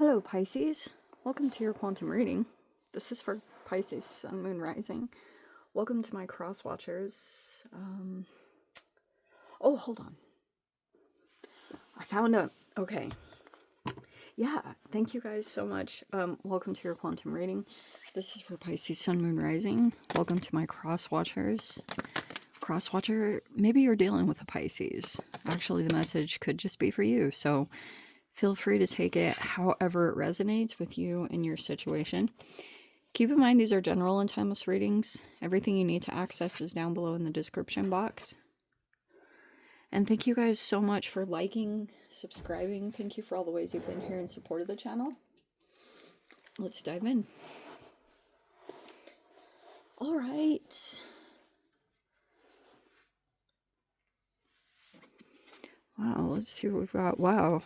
Hello Pisces, welcome to your quantum reading. This is for Pisces, Sun, Moon, Rising. Welcome to my cross watchers. Oh, hold on. I found a, okay. Yeah, thank you guys so much. Welcome to your quantum reading. This is for Pisces, Sun, Moon, Rising. Welcome to my cross watchers. Cross watcher, maybe you're dealing with a Pisces. Actually, the message could just be for you, so feel free to take it however it resonates with you and your situation. Keep in mind these are general and timeless readings. Everything you need to access is down below in the description box. And thank you guys so much for liking, subscribing. Thank you for all the ways you've been here in support of the channel. Let's dive in. All right. Wow, let's see what we've got. Wow.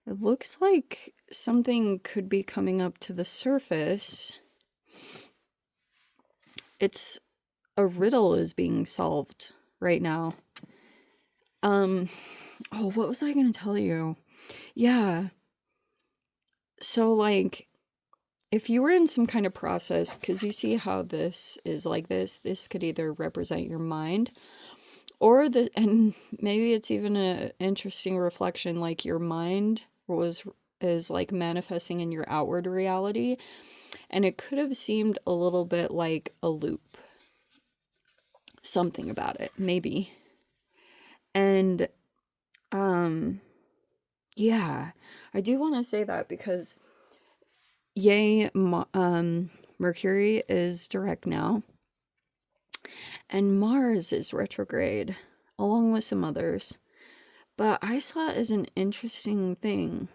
It looks like something could be coming up to the surface. It's a riddle is being solved right now. Oh, what was I gonna tell you? Yeah. So, like, if you were in some kind of process, because you see how this is like this could either represent your mind, or and maybe it's even an interesting reflection, like your mind is like manifesting in your outward reality, and it could have seemed a little bit like a loop. Something about it, maybe. And yeah, I do want to say that because Mercury is direct now, and Mars is retrograde, along with some others. But I saw it as an interesting thing.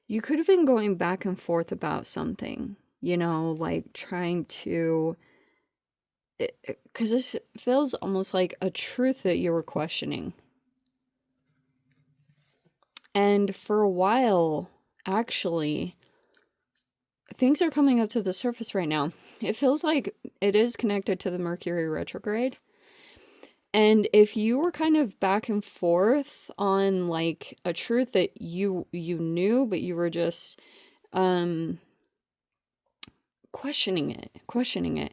You could have been going back and forth about something, you know, like trying to, because this feels almost like a truth that you were questioning. And for a while, actually, things are coming up to the surface right now. It feels like it is connected to the Mercury retrograde. And if you were kind of back and forth on like a truth that you knew, but you were just questioning it.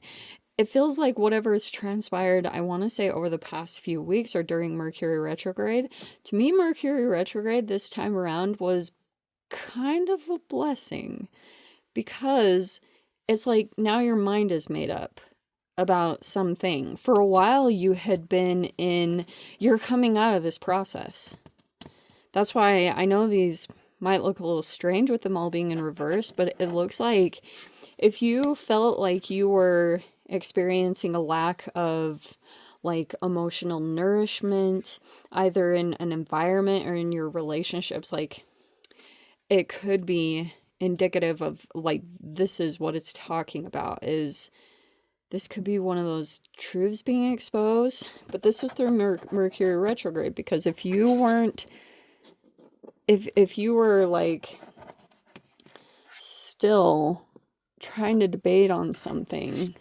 It feels like whatever has transpired, I want to say over the past few weeks or during Mercury retrograde. To me, Mercury retrograde this time around was kind of a blessing, because it's like now your mind is made up about something. For a while you had been you're coming out of this process. That's why I know these might look a little strange with them all being in reverse, but it looks like if you felt like you were experiencing a lack of like emotional nourishment, either in an environment or in your relationships, like it could be indicative of like this is what it's talking about, is this could be one of those truths being exposed. But this was through Mercury retrograde, because if you weren't, if you were like still trying to debate on something,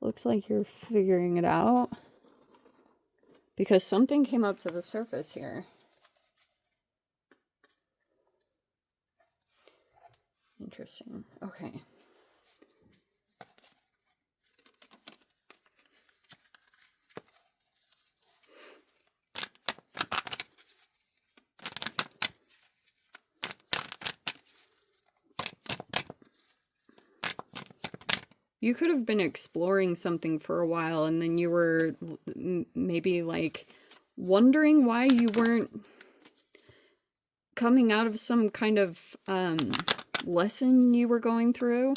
looks like you're figuring it out, because something came up to the surface here. Interesting. Okay. You could have been exploring something for a while, and then you were maybe like wondering why you weren't coming out of some kind of lesson you were going through,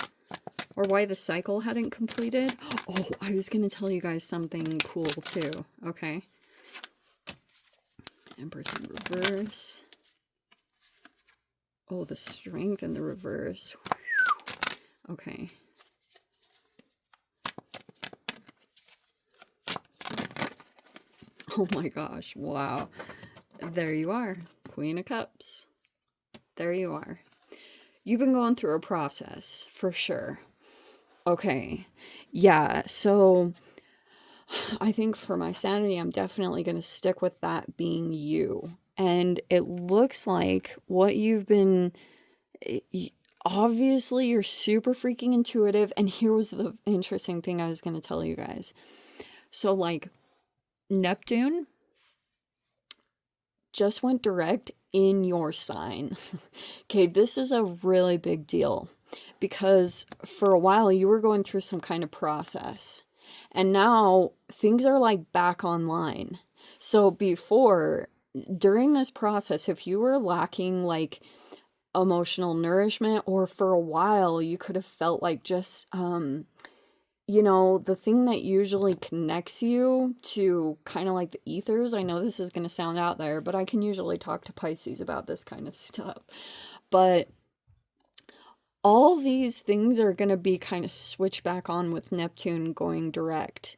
or why the cycle hadn't completed. Oh, I was going to tell you guys something cool too. Okay. Empress in reverse. Oh, the strength in the reverse. Okay. Oh my gosh, wow. There you are, Queen of Cups. There you are. You've been going through a process, for sure. Okay, yeah, so I think for my sanity, I'm definitely going to stick with that being you. And it looks like what you've been, obviously, you're super freaking intuitive. And here was the interesting thing I was going to tell you guys. So, like, Neptune just went direct in your sign. Okay, this is a really big deal because for a while you were going through some kind of process and now things are like back online. So before, during this process, if you were lacking like emotional nourishment, or for a while you could have felt like just you know, the thing that usually connects you to kind of like the ethers. I know this is going to sound out there, but I can usually talk to Pisces about this kind of stuff. But all these things are going to be kind of switched back on with Neptune going direct.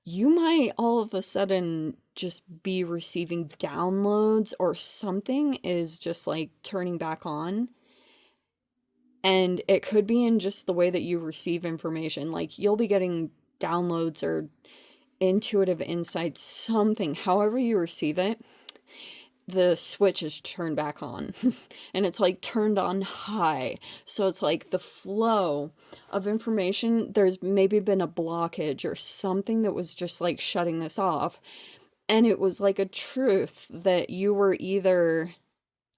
You might all of a sudden just be receiving downloads, or something is just like turning back on. And it could be in just the way that you receive information. Like you'll be getting downloads or intuitive insights, something, however you receive it, the switch is turned back on. And it's like turned on high. So it's like the flow of information, there's maybe been a blockage or something that was just like shutting this off. And it was like a truth that you were either,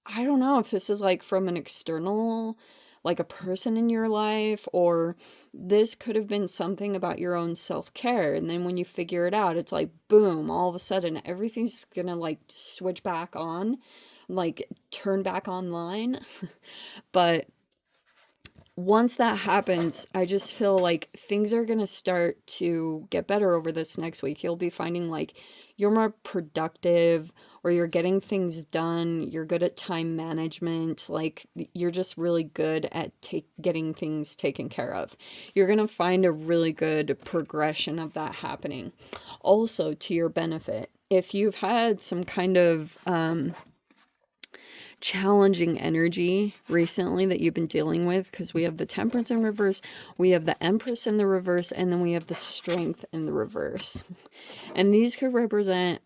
I don't know if this is like from an external, like a person in your life, or this could have been something about your own self-care. And then when you figure it out, it's like, boom, all of a sudden everything's gonna like switch back on, like turn back online. But once that happens, I just feel like things are gonna start to get better over this next week. You'll be finding like you're more productive, or you're getting things done. You're good at time management. Like you're just really good at getting things taken care of. You're gonna find a really good progression of that happening. Also, to your benefit, if you've had some kind of challenging energy recently that you've been dealing with, because we have the Temperance in reverse, we have the Empress in the reverse, and then we have the Strength in the reverse. And these could represent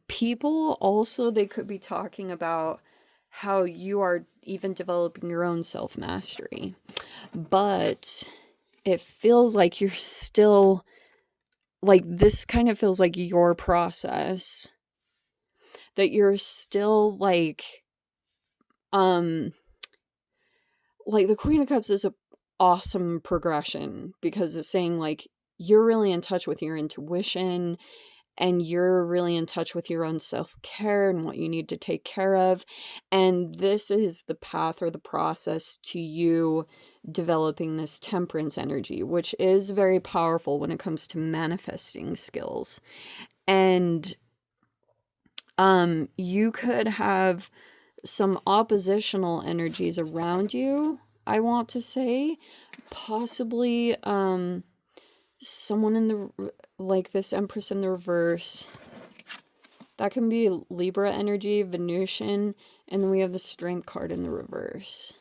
people. Also, they could be talking about how you are even developing your own self-mastery. But it feels like you're still, like, this kind of feels like your process, that you're still like the Queen of Cups is a awesome progression, because it's saying like you're really in touch with your intuition, and you're really in touch with your own self-care and what you need to take care of. And this is the path or the process to you developing this temperance energy, which is very powerful when it comes to manifesting skills. And you could have some oppositional energies around you, I want to say. Possibly someone in the, like this Empress in the reverse. That can be Libra energy, Venusian, and then we have the Strength card in the reverse.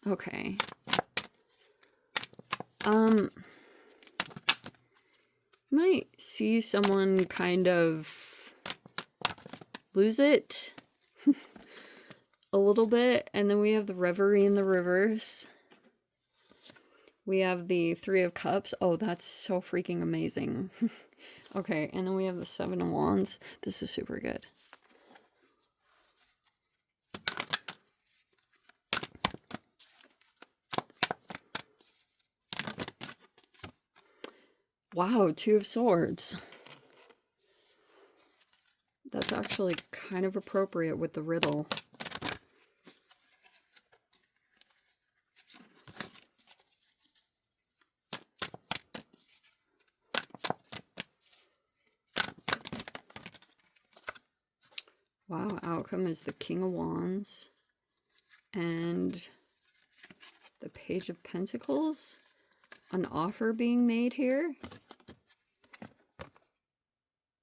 Okay. You might see someone kind of lose it a little bit. And then we have the Reverie in the reverse. We have the Three of Cups. Oh, that's so freaking amazing. Okay, and then we have the Seven of Wands. This is super good. Wow, Two of Swords. That's actually kind of appropriate with the riddle. Wow, outcome is the King of Wands and the Page of Pentacles. An offer being made here.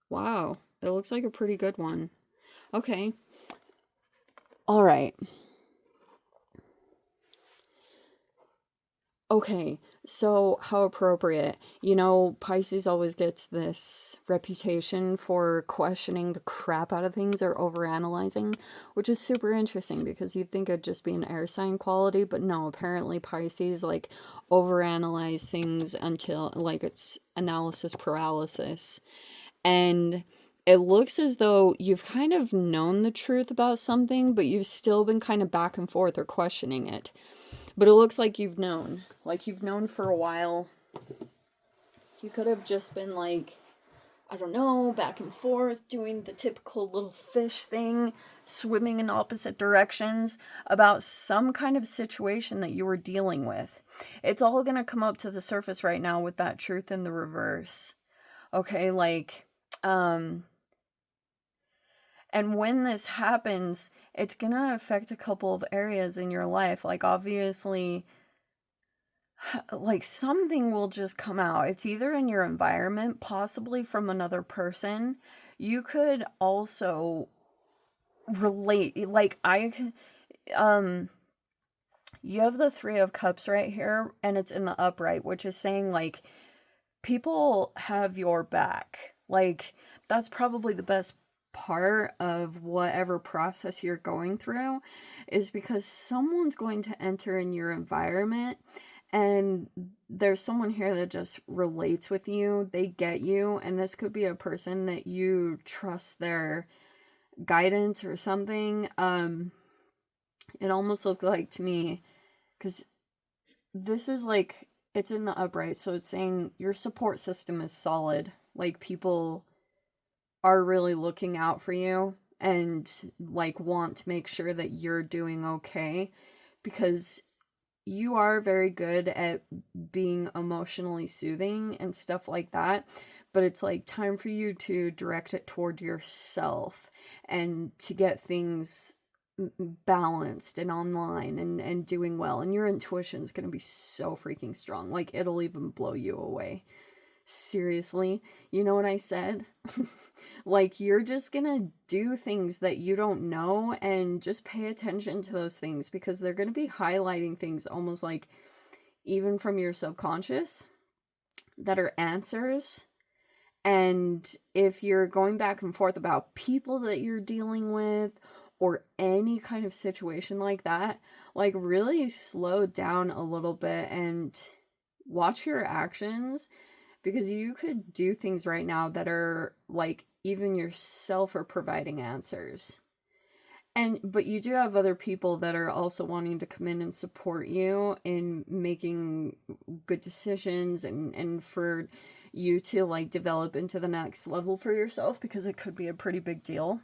Wow, it looks like a pretty good one. Okay. All right. Okay, so how appropriate. You know, Pisces always gets this reputation for questioning the crap out of things or overanalyzing, which is super interesting because you'd think it'd just be an air sign quality, but no, apparently Pisces like overanalyze things until like it's analysis paralysis. And it looks as though you've kind of known the truth about something, but you've still been kind of back and forth or questioning it. But it looks like you've known. Like you've known for a while. You could have just been like, I don't know, back and forth, doing the typical little fish thing, swimming in opposite directions about some kind of situation that you were dealing with. It's all going to come up to the surface right now with that truth in the reverse. Okay, like, and when this happens, it's going to affect a couple of areas in your life. Like, obviously, like something will just come out. It's either in your environment, possibly from another person. You could also relate, like, you have the Three of Cups right here, and it's in the upright, which is saying, like, people have your back. Like, that's probably the best part of whatever process you're going through, is because someone's going to enter in your environment, and there's someone here that just relates with you. They get you, and this could be a person that you trust their guidance or something. It almost looks like to me, because this is like, it's in the upright, so it's saying your support system is solid. Like, people are really looking out for you and like want to make sure that you're doing okay, because you are very good at being emotionally soothing and stuff like that, but it's like time for you to direct it toward yourself and to get things balanced and online and doing well. And your intuition is going to be so freaking strong. Like, it'll even blow you away. Seriously, you know what I said? Like, you're just gonna do things that you don't know, and just pay attention to those things, because they're gonna be highlighting things almost like even from your subconscious that are answers. And if you're going back and forth about people that you're dealing with or any kind of situation like that, like, really slow down a little bit and watch your actions, because you could do things right now that are like even yourself are providing answers. But you do have other people that are also wanting to come in and support you in making good decisions, and for you to like develop into the next level for yourself, because it could be a pretty big deal.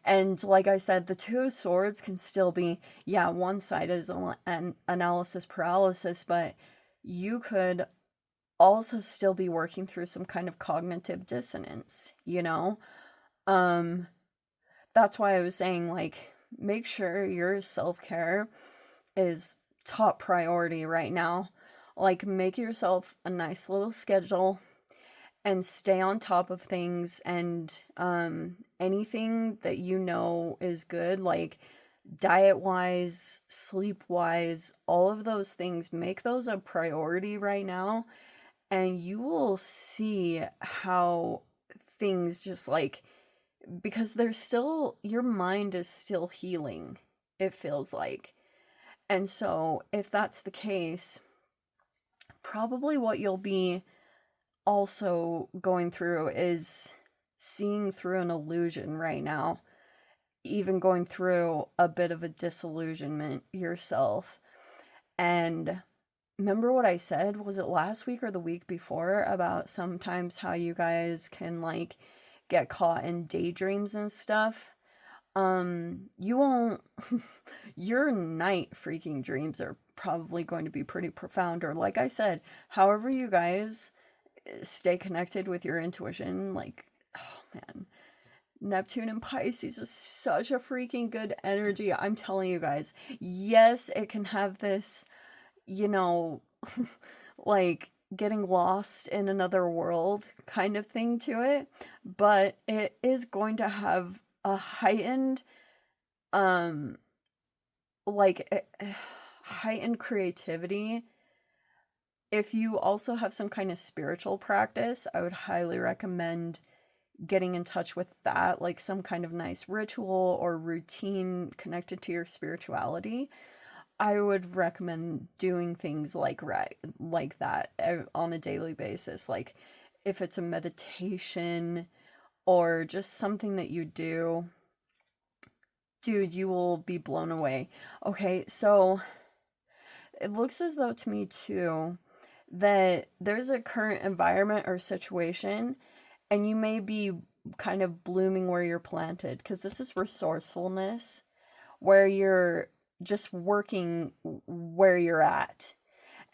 And like I said, the Two of Swords can still be, yeah, one side is an analysis paralysis, but you could also still be working through some kind of cognitive dissonance, you know? That's why I was saying, like, make sure your self-care is top priority right now. Like, make yourself a nice little schedule and stay on top of things, and anything that you know is good, like diet-wise, sleep-wise, all of those things, make those a priority right now, and you will see how things just like, because there's still, your mind is still healing, it feels like. And so if that's the case, probably what you'll be also going through is seeing through an illusion right now, even going through a bit of a disillusionment yourself. And remember what I said, was it last week or the week before, about sometimes how you guys can like get caught in daydreams and stuff? You won't your night freaking dreams are probably going to be pretty profound, or like I said, however you guys stay connected with your intuition, like, oh man, Neptune and Pisces is such a freaking good energy. I'm telling you guys, yes, it can have this, you know, like getting lost in another world kind of thing to it, but it is going to have a heightened, like, heightened creativity. If you also have some kind of spiritual practice, I would highly recommend getting in touch with that, like some kind of nice ritual or routine connected to your spirituality. I would recommend doing things like that on a daily basis. Like if it's a meditation or just something that you do, dude, you will be blown away. Okay, so it looks as though to me too that there's a current environment or situation, and you may be kind of blooming where you're planted, because this is resourcefulness, where you're just working where you're at.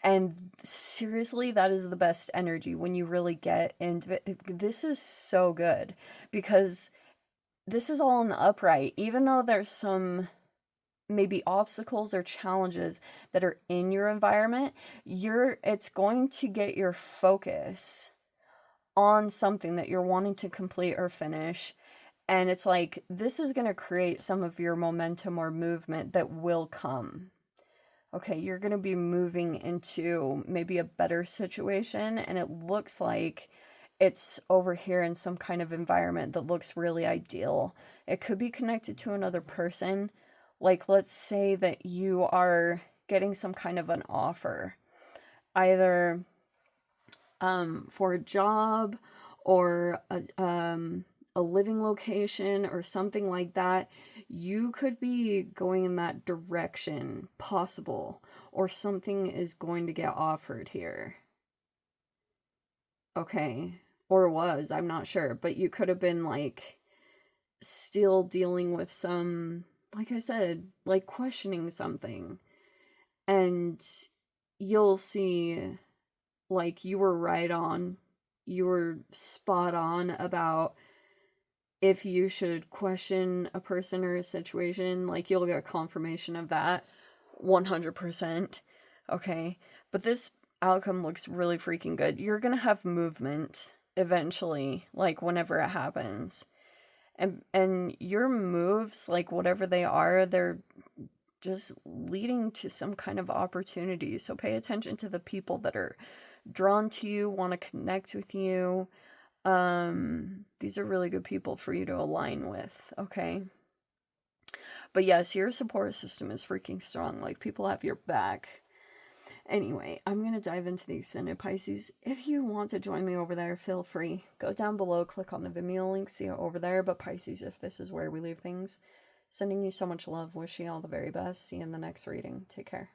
And seriously, that is the best energy when you really get into it. This is so good because this is all in the upright, even though there's some maybe obstacles or challenges that are in your environment. It's going to get your focus on something that you're wanting to complete or finish. And it's like, this is going to create some of your momentum or movement that will come. Okay, you're going to be moving into maybe a better situation, and it looks like it's over here in some kind of environment that looks really ideal. It could be connected to another person. Like, let's say that you are getting some kind of an offer, either for a job or a living location or something like that. You could be going in that direction, possible, or something is going to get offered here. Okay, or was, I'm not sure, but you could have been like still dealing with some, like I said, like questioning something, and you'll see, like, you were right on, you were spot on about if you should question a person or a situation. Like, you'll get confirmation of that 100%. Okay, but this outcome looks really freaking good. You're gonna have movement eventually, like whenever it happens, and your moves, like whatever they are, they're just leading to some kind of opportunity. So pay attention to the people that are drawn to you, want to connect with you. These are really good people for you to align with, okay? But yes, your support system is freaking strong. Like, people have your back. Anyway, I'm going to dive into the extended Pisces. If you want to join me over there, feel free. Go down below, click on the Vimeo link, see it over there. But Pisces, if this is where we leave things, sending you so much love, wishing you all the very best. See you in the next reading. Take care.